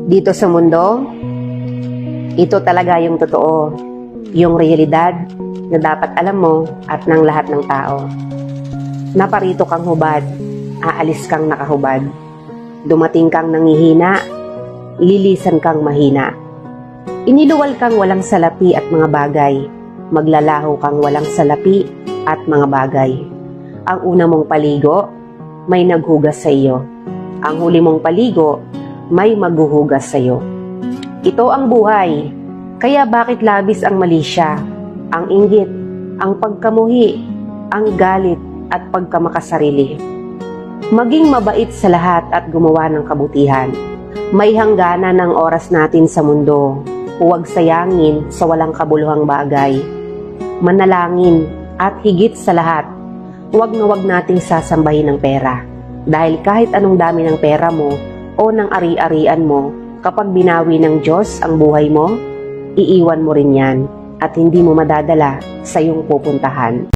Dito sa mundo, ito talaga yung totoo, yung realidad na dapat alam mo at ng lahat ng tao. Naparito kang hubad, aalis kang nakahubad. Dumating kang nangihina, lilisan kang mahina. Iniluwal kang walang salapi at mga bagay, maglalaho kang walang salapi at mga bagay. Ang una mong paligo, may naghugas sa iyo. Ang huli mong paligo, may maghuhugas sa iyo. Ito ang buhay, kaya bakit labis ang mali siya, ang inggit, ang pagkamuhi, ang galit at pagkamakasarili. Maging mabait sa lahat at gumawa ng kabutihan. May hangganan ng oras natin sa mundo. Huwag sayangin sa walang kabuluhang bagay. Manalangin at higit sa lahat, huwag na huwag nating sasambahin ng pera. Dahil kahit anong dami ng pera mo o ng ari-arian mo, kapag binawi ng Diyos ang buhay mo, iiwan mo rin yan at hindi mo madadala sa iyong pupuntahan.